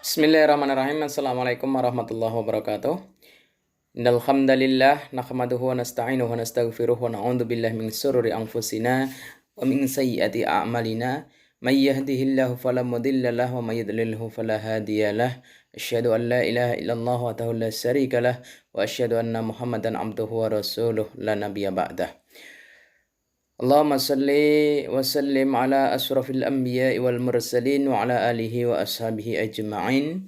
Bismillahirrahmanirrahim. Assalamualaikum warahmatullahi wabarakatuh. Innal hamdalillah nahmaduhu wa nasta'inuhu wa nastaghfiruh wa na'udzu billahi min shururi anfusina wa min sayyiati a'malina. May yahdihillahu fala mudilla lahu wa may yudlilhu fala hadiyalah. Asyhadu an la ilaha illallah wahdahu la syarikalah wa asyhadu anna Muhammadan abduhu wa rasuluh la nabiyya ba'dah. Allahumma salli wa sallim ala asrafil anbiya'i wal mursalin wa ala alihi wa ashabihi ajma'in.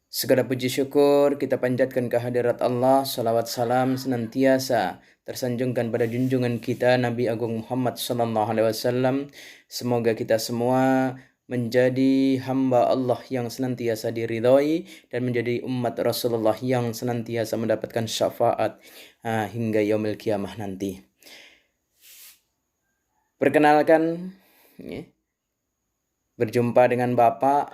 Segala puji syukur kita panjatkan kehadirat Allah. Salawat salam senantiasa tersanjungkan pada junjungan kita Nabi Agung Muhammad SAW. Semoga kita semua menjadi hamba Allah yang senantiasa diridhoi dan menjadi umat Rasulullah yang senantiasa mendapatkan syafaat hingga yaumil kiamah nanti. Perkenalkan, berjumpa dengan Bapak.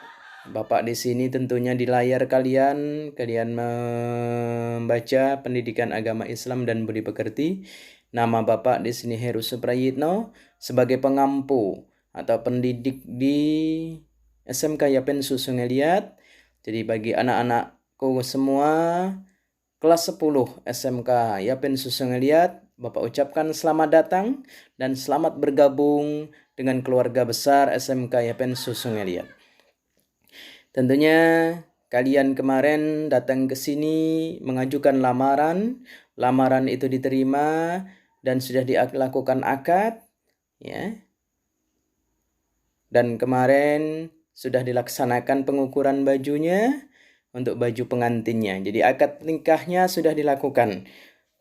Bapak di sini tentunya di layar kalian membaca pendidikan agama Islam dan budi pekerti. Nama Bapak di sini Heru Suprayitno sebagai pengampu atau pendidik di SMK Yapen Susu Ngeliat. Jadi bagi anak-anakku semua kelas 10 SMK Yapen Susu Ngeliat, Bapak ucapkan selamat datang dan selamat bergabung dengan keluarga besar SMK Yapen Susu Ngeliat. Tentunya kalian kemarin datang ke sini mengajukan lamaran. Lamaran itu diterima dan sudah dilakukan akad, ya. Dan kemarin sudah dilaksanakan pengukuran bajunya untuk baju pengantinnya. Jadi akad nikahnya sudah dilakukan.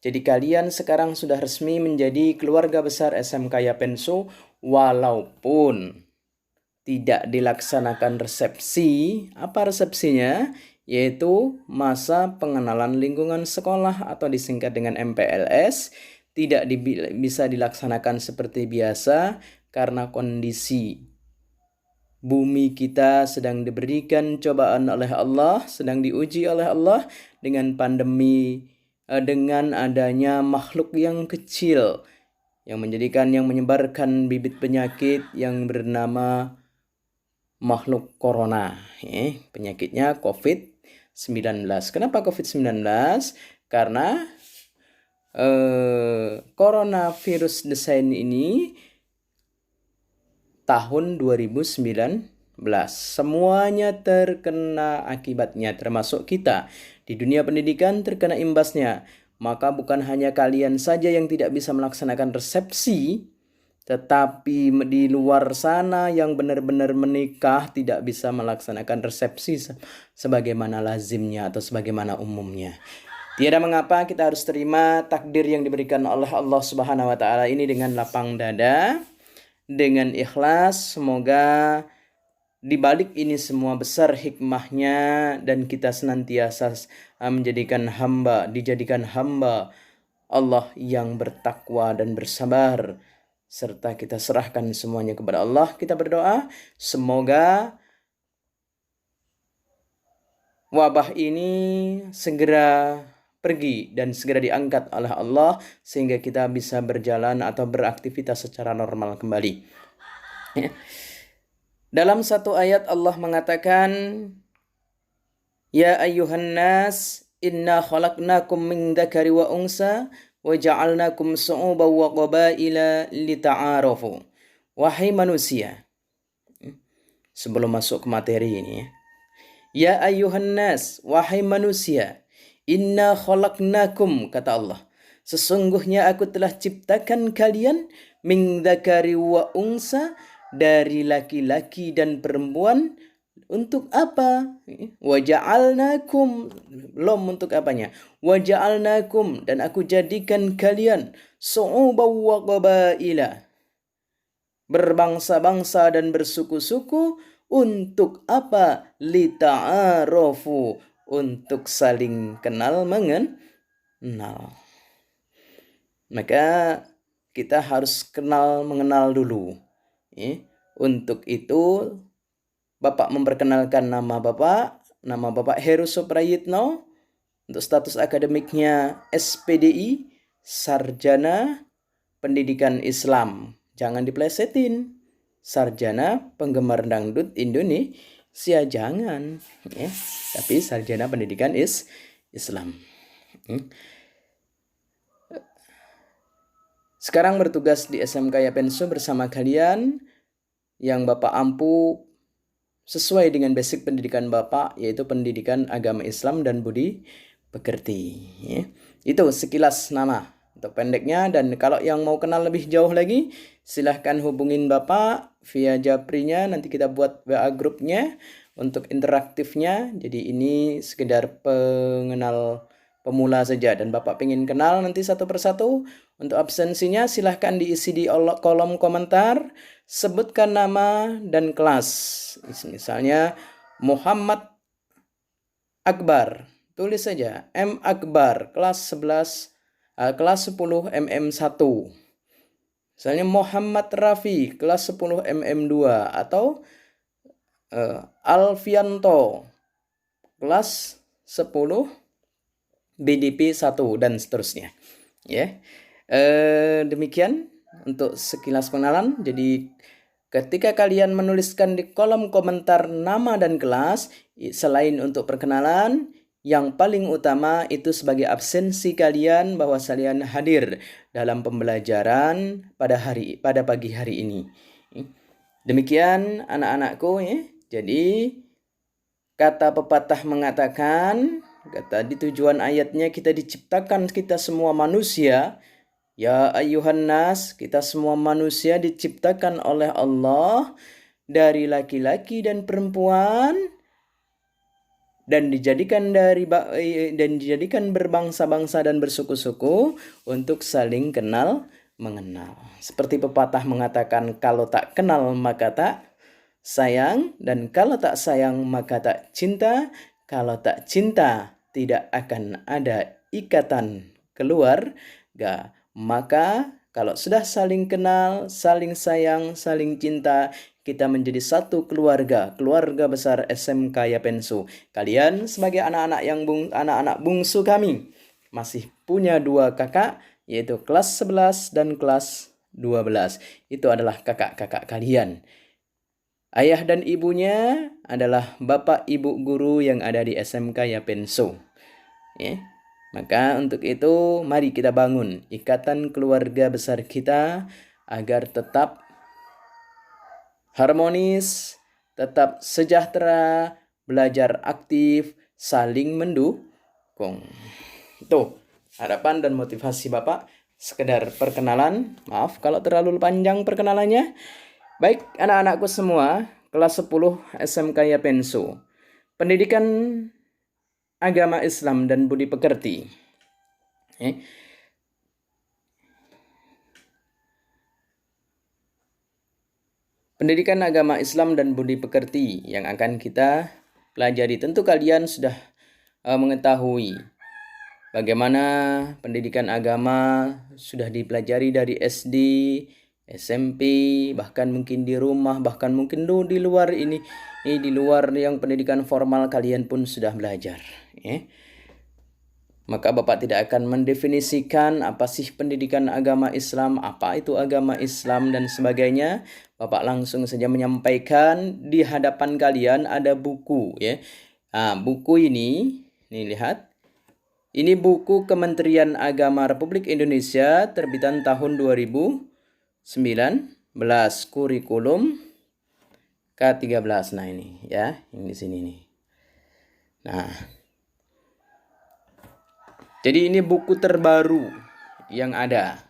Jadi kalian sekarang sudah resmi menjadi keluarga besar SMK Yapensu walaupun tidak dilaksanakan resepsi. Apa resepsinya? Yaitu masa pengenalan lingkungan sekolah atau disingkat dengan MPLS. Tidak bisa dilaksanakan seperti biasa karena kondisi bumi kita sedang diberikan cobaan oleh Allah, sedang diuji oleh Allah dengan pandemi, dengan adanya makhluk yang kecil yang menyebarkan bibit penyakit yang bernama makhluk corona, penyakitnya COVID-19. Kenapa COVID-19? Karena coronavirus desain ini tahun 2019 semuanya terkena akibatnya, termasuk kita di dunia pendidikan terkena imbasnya. Maka bukan hanya kalian saja yang tidak bisa melaksanakan resepsi, tetapi di luar sana yang benar-benar menikah tidak bisa melaksanakan resepsi sebagaimana lazimnya atau sebagaimana umumnya. Tiada mengapa kita harus terima takdir yang diberikan oleh Allah Subhanahu wa taala ini dengan lapang dada, dengan ikhlas. Semoga di balik ini semua besar hikmahnya dan kita senantiasa dijadikan hamba Allah yang bertakwa dan bersabar, serta kita serahkan semuanya kepada Allah. Kita berdoa semoga wabah ini segera pergi dan segera diangkat oleh Allah sehingga kita bisa berjalan atau beraktivitas secara normal kembali. Dalam satu ayat Allah mengatakan, Ya ayyuhan nas, inna khalaqnakum min dzakari wa unsa wa ja'alnakum syu'uban wa qabaila lita'arafu. Wahai manusia. Sebelum masuk ke materi ini, ya ayyuhan nas, wahai manusia, inna khalaqnakum, kata Allah, sesungguhnya aku telah ciptakan kalian min dzakari wa unsa, dari laki-laki dan perempuan. Untuk apa? Waja'alnakum, belum untuk apanya? Waja'alnakum, dan aku jadikan kalian syu'uban wa qabaila, berbangsa-bangsa dan bersuku-suku. Untuk apa? Lita'arafu, untuk saling kenal mengenal. Maka kita harus kenal mengenal dulu. Untuk itu Bapak memperkenalkan nama Bapak Heru Suprayitno. Untuk status akademiknya SPDI, Sarjana Pendidikan Islam. Jangan diplesetin. Sarjana Penggemar Dangdut Ya jangan, ya. Tapi sarjana pendidikan Islam. Sekarang bertugas di SMK Yapensu bersama kalian yang Bapak ampu sesuai dengan basic pendidikan Bapak, yaitu pendidikan agama Islam dan budi pekerti. Ya. Itu sekilas nama untuk pendeknya, dan kalau yang mau kenal lebih jauh lagi, silahkan hubungin Bapak via Japrinya, nanti kita buat WA grupnya untuk interaktifnya. Jadi ini sekedar pengenal pemula saja, dan Bapak pengen kenal nanti satu persatu. Untuk absensinya silahkan diisi di kolom komentar, sebutkan nama dan kelas. Misalnya Muhammad Akbar, tulis saja M Akbar, kelas 10 MM1. Misalnya Muhammad Rafi, kelas 10 MM2, atau Alfianto, kelas 10 BDP 1, dan seterusnya. Ya. Demikian untuk sekilas pengenalan. Jadi ketika kalian menuliskan di kolom komentar nama dan kelas, selain untuk perkenalan, yang paling utama itu sebagai absensi kalian bahwa kalian hadir dalam pembelajaran pada pagi hari ini. Demikian anak-anakku, ya. Jadi kata pepatah mengatakan, kata di tujuan ayatnya, kita diciptakan, kita semua manusia. Ya ayuhan nas, kita semua manusia diciptakan oleh Allah dari laki-laki dan perempuan, dan dijadikan berbangsa-bangsa dan bersuku-suku untuk saling kenal mengenal. Seperti pepatah mengatakan, kalau tak kenal maka tak sayang, dan kalau tak sayang maka tak cinta, kalau tak cinta tidak akan ada ikatan keluarga. Maka kalau sudah saling kenal, saling sayang, saling cinta, kita menjadi satu keluarga besar SMK Yapensu. Kalian sebagai anak-anak bungsu kami masih punya 2 kakak, yaitu kelas 11 dan kelas 12. Itu adalah kakak-kakak kalian. Ayah dan ibunya adalah bapak ibu guru yang ada di SMK Yapensu. Ya. Maka untuk itu mari kita bangun ikatan keluarga besar kita agar tetap harmonis, tetap sejahtera, belajar aktif, saling mendukung. Itu harapan dan motivasi Bapak. Sekedar perkenalan, maaf kalau terlalu panjang perkenalannya. Baik anak-anakku semua, kelas 10 SMK Yapensu. Pendidikan agama Islam dan budi pekerti. Pendidikan agama Islam dan budi pekerti yang akan kita pelajari. Tentu kalian sudah mengetahui bagaimana pendidikan agama sudah dipelajari dari SD, SMP, bahkan mungkin di rumah, bahkan mungkin di luar ini di luar yang pendidikan formal kalian pun sudah belajar. Maka Bapak tidak akan mendefinisikan apa sih pendidikan agama Islam, apa itu agama Islam dan sebagainya. Bapak langsung saja menyampaikan di hadapan kalian ada buku, ya. Buku ini lihat. Ini buku Kementerian Agama Republik Indonesia terbitan tahun 2019, kurikulum K13. Nah ini ya, yang di sini nih. Nah, jadi ini buku terbaru yang ada.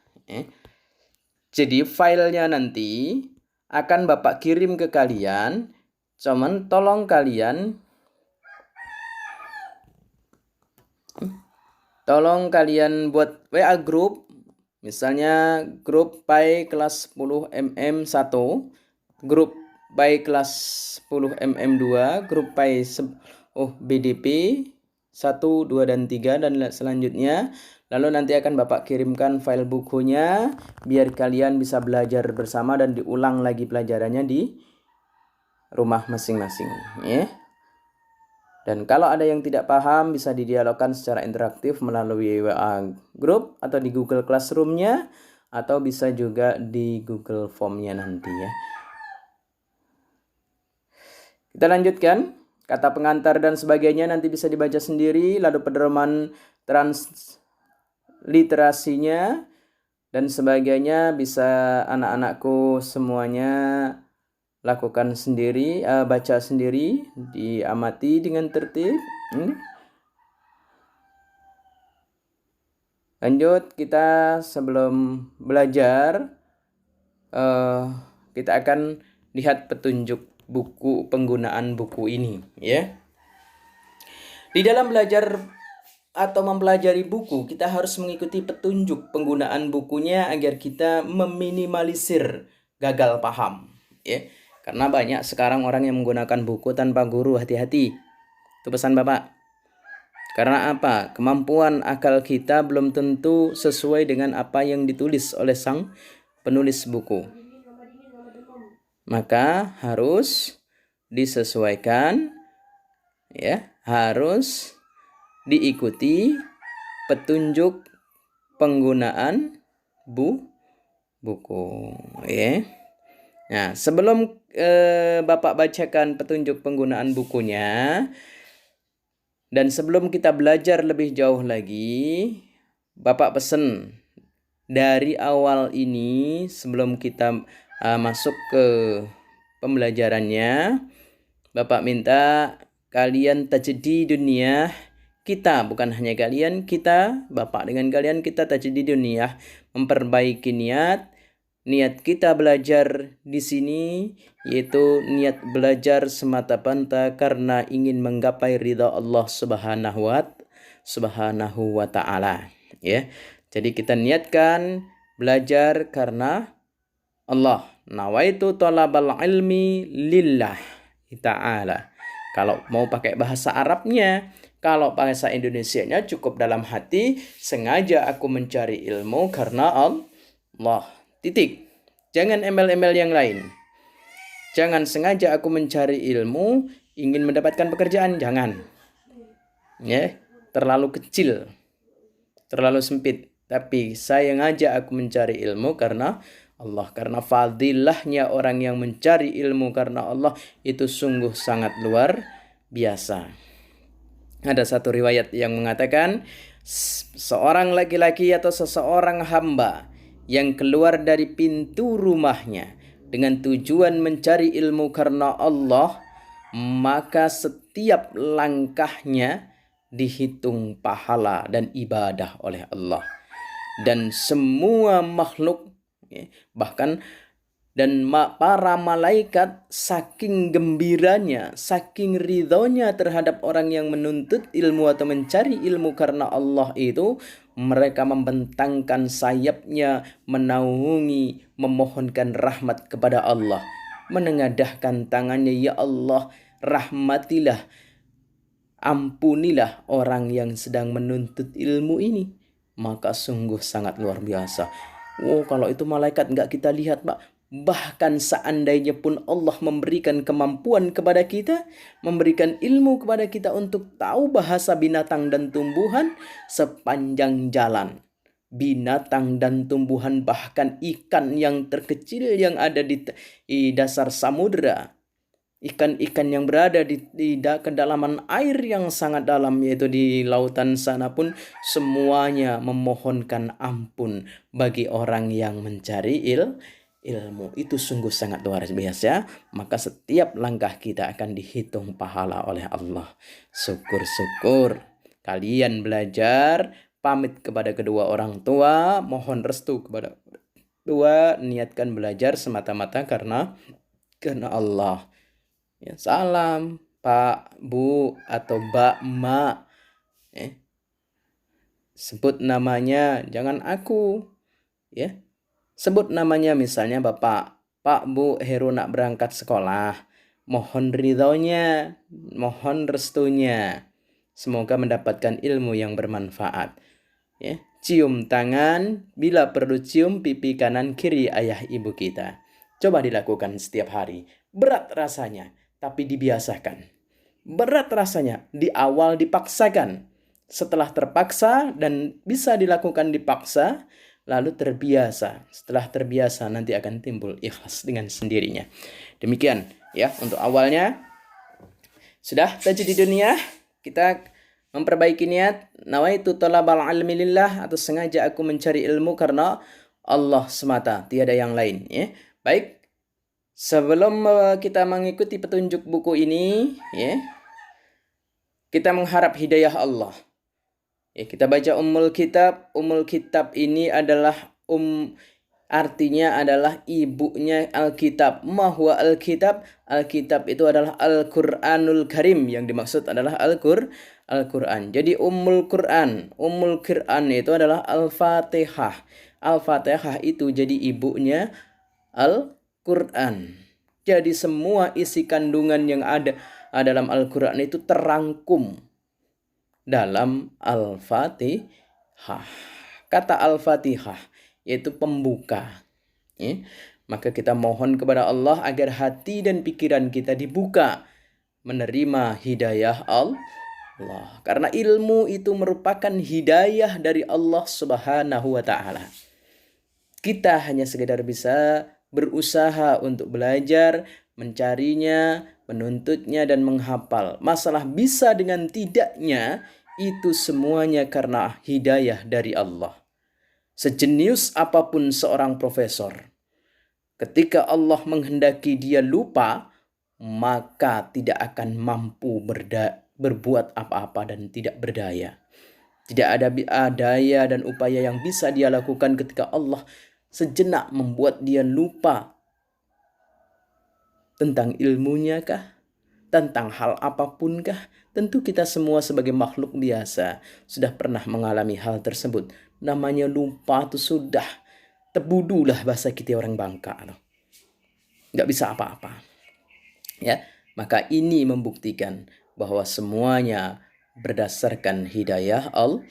Jadi filenya nanti akan Bapak kirim ke kalian. Cuman tolong kalian buat WA grup. Misalnya grup PAI kelas 10 MM1, grup PAI kelas 10 MM2, grup PAI BDP 1, 2, dan 3, dan selanjutnya. Lalu nanti akan Bapak kirimkan file bukunya biar kalian bisa belajar bersama dan diulang lagi pelajarannya di rumah masing-masing, ya. Dan kalau ada yang tidak paham bisa didialogkan secara interaktif melalui WA group atau di Google Classroom-nya, atau bisa juga di Google Form-nya nanti, ya. Kita lanjutkan. Kata pengantar dan sebagainya nanti bisa dibaca sendiri. Lalu pedoman transliterasinya dan sebagainya bisa anak-anakku semuanya lakukan sendiri, baca sendiri, diamati dengan tertib. Lanjut, kita sebelum belajar, kita akan lihat petunjuk buku, penggunaan buku ini, ya. Di dalam belajar atau mempelajari buku, kita harus mengikuti petunjuk penggunaan bukunya agar kita meminimalisir gagal paham, ya. Karena banyak sekarang orang yang menggunakan buku tanpa guru, hati-hati. Itu pesan Bapak. Karena apa? Kemampuan akal kita belum tentu sesuai dengan apa yang ditulis oleh sang penulis buku. Maka harus disesuaikan, ya, harus diikuti petunjuk penggunaan buku, ya. Nah, sebelum Bapak bacakan petunjuk penggunaan bukunya dan sebelum kita belajar lebih jauh lagi, Bapak pesen dari awal ini sebelum kita masuk ke pembelajarannya, Bapak minta kalian tajdid dunia kita, bukan hanya kalian, kita, Bapak dengan kalian, kita tajdid dunia, memperbaiki niat kita belajar di sini, yaitu niat belajar semata-mata karena ingin menggapai ridha Allah Subhanahu wa Ta'ala, ya. Jadi kita niatkan belajar karena Allah. Nawaitu talabal ilmi lillah ta'ala. Kalau mau pakai bahasa Arabnya, kalau bahasa Indonesianya cukup dalam hati, sengaja aku mencari ilmu karena Allah. Titik. Jangan embel-embel yang lain. Jangan sengaja aku mencari ilmu, ingin mendapatkan pekerjaan, jangan. Ya, terlalu kecil. Terlalu sempit. Tapi saya ngajak aku mencari ilmu karena Allah. Karena fadilahnya orang yang mencari ilmu karena Allah itu sungguh sangat luar biasa. Ada satu riwayat yang mengatakan seorang laki-laki atau seseorang hamba yang keluar dari pintu rumahnya dengan tujuan mencari ilmu karena Allah, maka setiap langkahnya dihitung pahala dan ibadah oleh Allah. Dan semua makhluk, bahkan dan para malaikat saking gembiranya, saking ridhonya terhadap orang yang menuntut ilmu atau mencari ilmu karena Allah itu, mereka membentangkan sayapnya, menaungi, memohonkan rahmat kepada Allah, menengadahkan tangannya, ya Allah, rahmatilah, ampunilah orang yang sedang menuntut ilmu ini. Maka sungguh sangat luar biasa. Kalau itu malaikat nggak kita lihat, Pak. Bahkan seandainya pun Allah memberikan kemampuan kepada kita, memberikan ilmu kepada kita untuk tahu bahasa binatang dan tumbuhan sepanjang jalan. Binatang dan tumbuhan, bahkan ikan yang terkecil yang ada di dasar samudera. Ikan-ikan yang berada di kedalaman air yang sangat dalam, yaitu di lautan sana pun semuanya memohonkan ampun bagi orang yang mencari ilmu. Itu sungguh sangat luar biasa. Maka setiap langkah kita akan dihitung pahala oleh Allah. Syukur-syukur kalian belajar, pamit kepada kedua orang tua, mohon restu kepada tua, niatkan belajar semata-mata karena Allah. Ya, salam Pak, Bu, atau Mbak, Mak. Sebut namanya, jangan aku. Ya, sebut namanya, misalnya Bapak, Pak, Bu, Heru nak berangkat sekolah. Mohon ridhonya, mohon restunya. Semoga mendapatkan ilmu yang bermanfaat. Ya, cium tangan, bila perlu cium pipi kanan kiri ayah ibu kita. Coba dilakukan setiap hari. Berat rasanya, tapi dibiasakan. Berat rasanya, di awal dipaksakan. Setelah terpaksa dan bisa dilakukan dipaksa, lalu terbiasa. Setelah terbiasa nanti akan timbul ikhlas dengan sendirinya. Demikian ya untuk awalnya. Sudah tajwid di dunia, kita memperbaiki niat. Nawaitu talabal ilmi lillah, atau sengaja aku mencari ilmu karena Allah semata, tiada yang lain. Ya. Baik, sebelum kita mengikuti petunjuk buku ini, ya, kita mengharap hidayah Allah. Ya, kita baca Ummul Kitab. Ummul Kitab ini adalah artinya adalah ibunya Alkitab. Mahwa Alkitab? Alkitab itu adalah Al-Quranul Karim. Yang dimaksud adalah Al-Quran. Jadi Ummul Quran. Ummul Quran itu adalah Al-Fatihah. Al-Fatihah itu jadi ibunya Al-Quran. Jadi semua isi kandungan yang ada dalam Al-Quran itu terangkum dalam Al-Fatihah. Kata Al-Fatihah yaitu pembuka. Ya. Maka kita mohon kepada Allah agar hati dan pikiran kita dibuka menerima hidayah Allah. Karena ilmu itu merupakan hidayah dari Allah Subhanahu wa Ta'ala. Kita hanya sekedar bisa berusaha untuk belajar, mencarinya, menuntutnya, dan menghafal. Masalah bisa dengan tidaknya, itu semuanya karena hidayah dari Allah. Sejenius apapun seorang profesor, ketika Allah menghendaki dia lupa, maka tidak akan mampu berbuat apa-apa dan tidak berdaya. Tidak ada daya dan upaya yang bisa dia lakukan ketika Allah sejenak membuat dia lupa tentang ilmunya kah? Tentang hal apapun kah? Tentu kita semua sebagai makhluk biasa sudah pernah mengalami hal tersebut. Namanya lupa itu sudah tebudulah bahasa kita orang Bangka. Nggak bisa apa-apa. Ya, maka ini membuktikan bahwa semuanya berdasarkan hidayah Allah.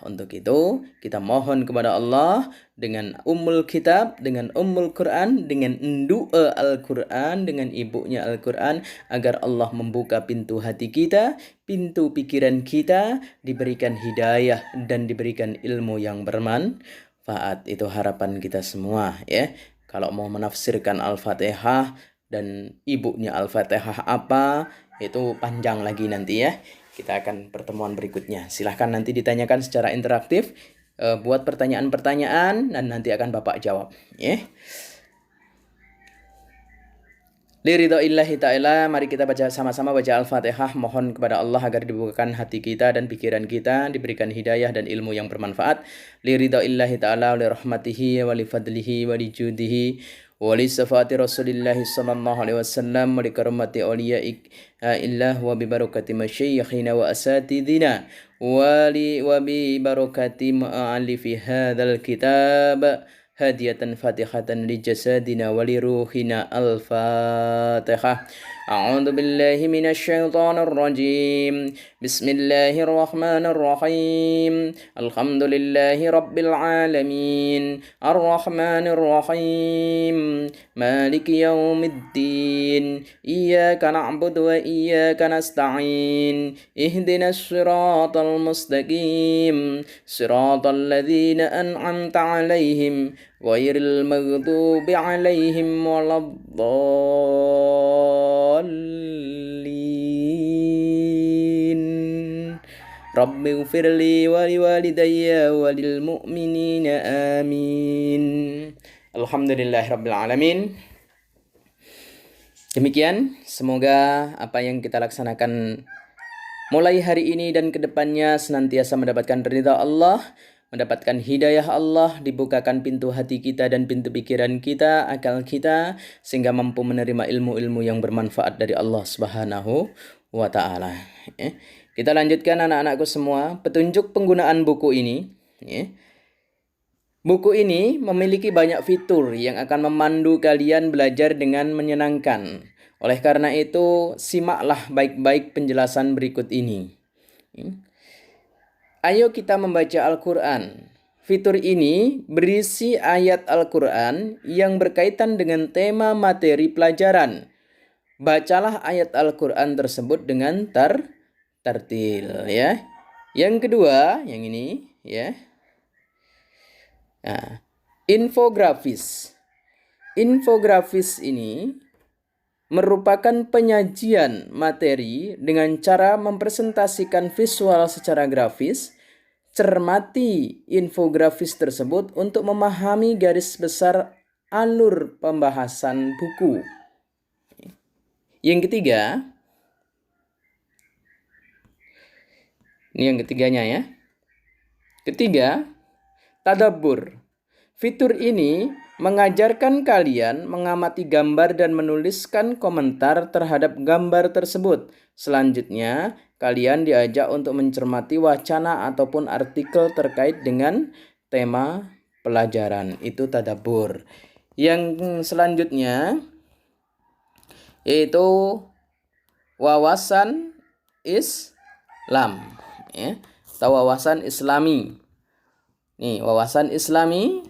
Untuk itu kita mohon kepada Allah dengan Ummul Kitab, dengan Ummul Quran, dengan doa Al-Quran, dengan ibunya Al-Quran, agar Allah membuka pintu hati kita, pintu pikiran kita, diberikan hidayah dan diberikan ilmu yang bermanfaat. Itu harapan kita semua, ya. Kalau mau menafsirkan Al-Fatihah dan ibunya Al-Fatihah apa, itu panjang lagi nanti, ya. Kita akan pertemuan berikutnya. Silahkan nanti ditanyakan secara interaktif. Buat pertanyaan-pertanyaan dan nanti akan Bapak jawab. Liridhoillahi ta'ala, mari kita baca sama-sama baca Al-Fatihah. Mohon kepada Allah agar dibukakan hati kita dan pikiran kita, diberikan hidayah dan ilmu yang bermanfaat. Liridhoillahi ta'ala, lirahmatihi, walifadlihi, walijudihi, walisafati Rasulillahi sallallahu alaihi wasallam, walikarmati awliyaik illah, wa bibarakati masyayikhina wa asatidina, wa bibarakati ma'alifi hadzal kitab, hadiyatan fatihatan li jasadina wa li ruhina. Al-Fatihah. A'udzu billahi minasy syaithanir rajim. Bismillahirrahmanirrahim. Alhamdulillahi rabbil alamin. Arrahmanir rahim. Maliki yaumiddin. Iyyaka na'budu wa iyyaka nasta'in. Ihdinas siratal mustaqim. Siratal ladzina an'amta 'alaihim ghairil maghdubi 'alaihim waladdallin. Rabbi ighfirli wa liwalidayya wa lil mu'minina amin. Alhamdulillahirabbil alamin. Demikian, semoga apa yang kita laksanakan mulai hari ini dan kedepannya senantiasa mendapatkan ridha Allah, mendapatkan hidayah Allah, dibukakan pintu hati kita dan pintu pikiran kita, akal kita, sehingga mampu menerima ilmu-ilmu yang bermanfaat dari Allah Subhanahu wa Ta'ala. Kita lanjutkan anak-anakku semua, petunjuk penggunaan buku ini. Buku ini memiliki banyak fitur yang akan memandu kalian belajar dengan menyenangkan. Oleh karena itu, simaklah baik-baik penjelasan berikut ini. Ayo kita membaca Al-Quran. Fitur ini berisi ayat Al-Quran yang berkaitan dengan tema materi pelajaran. Bacalah ayat Al-Quran tersebut dengan tertil, ya. Yang kedua, yang ini, ya. Nah, infografis. Infografis ini merupakan penyajian materi dengan cara mempresentasikan visual secara grafis. Cermati infografis tersebut untuk memahami garis besar alur pembahasan buku. Yang ketiga, ini yang ketiganya ya. Ketiga, tadabbur. Fitur ini mengajarkan kalian mengamati gambar dan menuliskan komentar terhadap gambar tersebut. Selanjutnya, kalian diajak untuk mencermati wacana ataupun artikel terkait dengan tema pelajaran. Itu tadabbur. Yang selanjutnya yaitu wawasan Islam, ya, atau wawasan Islami. Nih, wawasan Islami.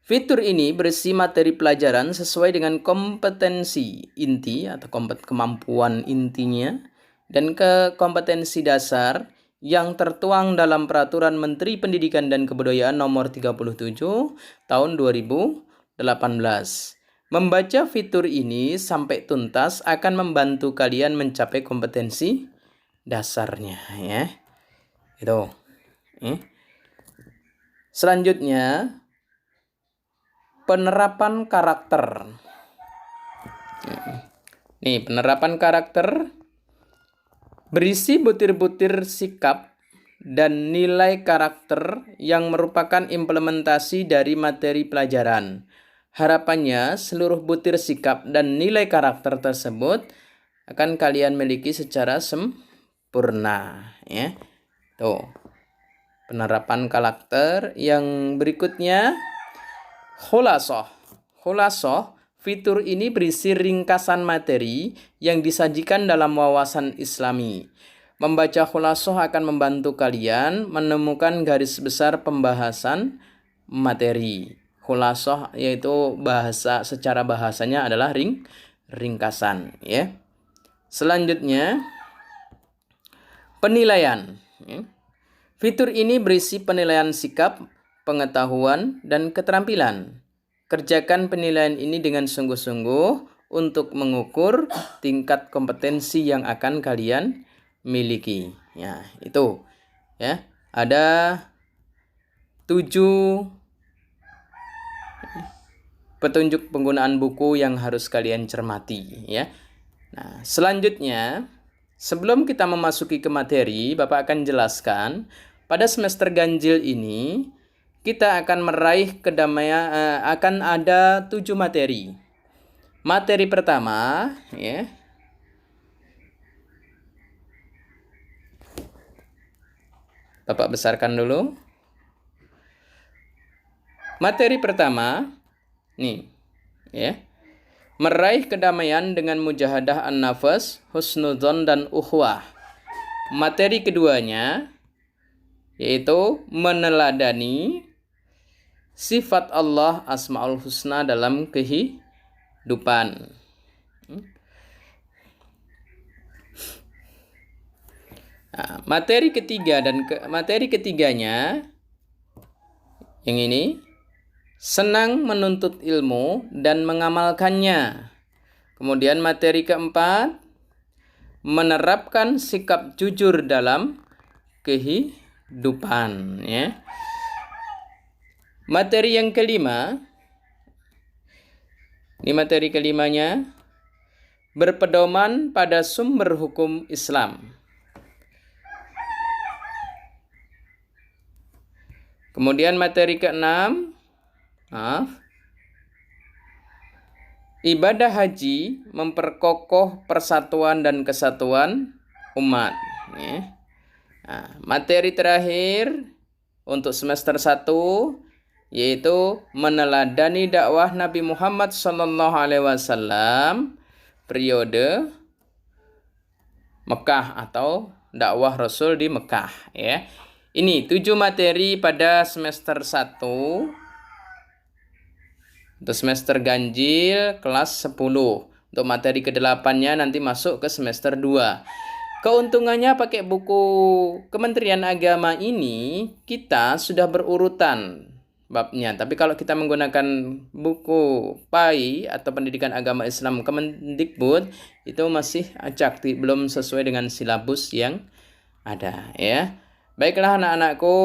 Fitur ini berisi materi pelajaran sesuai dengan kompetensi inti atau kemampuan intinya dan kompetensi dasar yang tertuang dalam Peraturan Menteri Pendidikan dan Kebudayaan Nomor 37 Tahun 2018. Membaca fitur ini sampai tuntas akan membantu kalian mencapai kompetensi dasarnya, ya. Itu. Selanjutnya, penerapan karakter. Nih, penerapan karakter berisi butir-butir sikap dan nilai karakter yang merupakan implementasi dari materi pelajaran. Harapannya, seluruh butir sikap dan nilai karakter tersebut akan kalian miliki secara sempurna, ya. Tuh. Penerapan karakter yang berikutnya, khulasoh. Khulasoh, fitur ini berisi ringkasan materi yang disajikan dalam wawasan Islami. Membaca khulasoh akan membantu kalian menemukan garis besar pembahasan materi. Khulasoh yaitu secara bahasanya adalah ringkasan, ya. Selanjutnya, penilaian. Fitur ini berisi penilaian sikap, pengetahuan, dan keterampilan. Kerjakan penilaian ini dengan sungguh-sungguh untuk mengukur tingkat kompetensi yang akan kalian miliki. Ya, itu. Ya, ada 7 petunjuk penggunaan buku yang harus kalian cermati, ya. Nah, selanjutnya, sebelum kita memasuki ke materi, Bapak akan jelaskan pada semester ganjil ini kita akan meraih kedamaian, akan ada 7 materi. Materi pertama, ya. Bapak besarkan dulu. Materi pertama, nih, ya. Meraih kedamaian dengan mujahadah an-nafas, husnudzon, dan ukhwah. Materi keduanya yaitu meneladani sifat Allah Asmaul Husna dalam kehidupan. Nah, materi ketiga dan materi ketiganya yang ini, senang menuntut ilmu dan mengamalkannya. Kemudian materi keempat, menerapkan sikap jujur dalam kehidupan, ya. Materi yang kelima, ini materi kelimanya, berpedoman pada sumber hukum Islam. Kemudian materi keenam, ibadah haji memperkokoh persatuan dan kesatuan umat, ya. Nah, materi terakhir untuk semester 1 yaitu meneladani dakwah Nabi Muhammad SAW periode Mekah atau dakwah Rasul di Mekah, ya. Ini 7 materi pada semester 1 untuk semester ganjil kelas 10. Untuk materi ke-8-nya nanti masuk ke semester 2. Keuntungannya pakai buku Kementerian Agama ini, kita sudah berurutan babnya. Tapi kalau kita menggunakan buku PAI atau Pendidikan Agama Islam Kemendikbud, itu masih acak, belum sesuai dengan silabus yang ada, ya. Baiklah anak-anakku,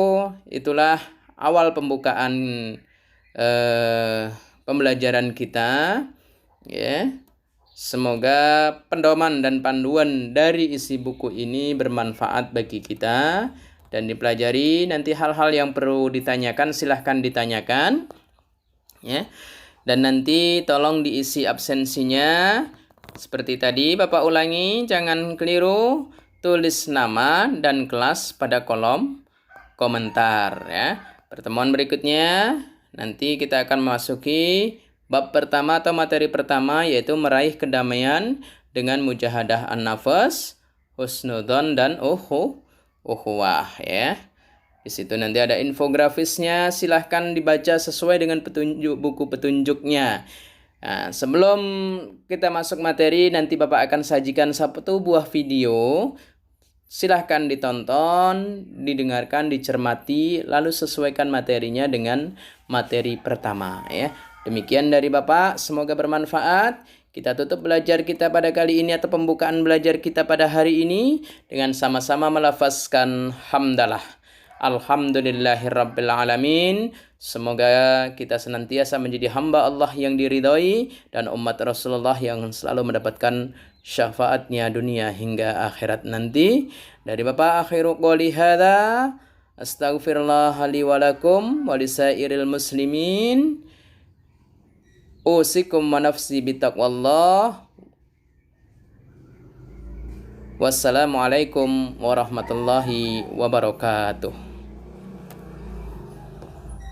itulah awal pembukaan pembelajaran kita, ya. Semoga pendoman dan panduan dari isi buku ini bermanfaat bagi kita dan dipelajari. Nanti hal-hal yang perlu ditanyakan silahkan ditanyakan, ya. Dan nanti tolong diisi absensinya seperti tadi. Bapak ulangi, jangan keliru, tulis nama dan kelas pada kolom komentar, ya. Pertemuan berikutnya nanti kita akan memasuki bab pertama atau materi pertama, yaitu meraih kedamaian dengan mujahadah an-nafas, husnudzon dan ukhuwah, ya. Di situ nanti ada infografisnya, silahkan dibaca sesuai dengan buku petunjuknya. Nah, sebelum kita masuk materi, nanti Bapak akan sajikan satu buah video. Silahkan ditonton, didengarkan, dicermati, lalu sesuaikan materinya dengan materi pertama, ya. Demikian dari Bapak, semoga bermanfaat. Kita tutup belajar kita pada kali ini atau pembukaan belajar kita pada hari ini dengan sama-sama melafazkan hamdalah. Alhamdulillahirabbil alamin. Semoga kita senantiasa menjadi hamba Allah yang diridhoi dan umat Rasulullah yang selalu mendapatkan syafaatnya dunia hingga akhirat nanti. Dari Bapak, akhiru qouli hadza, astaghfirullah li wa lakum wa lisairil muslimin. Usikum wa nafsi bitaqwallah. Wassalamualaikum warahmatullahi wabarakatuh.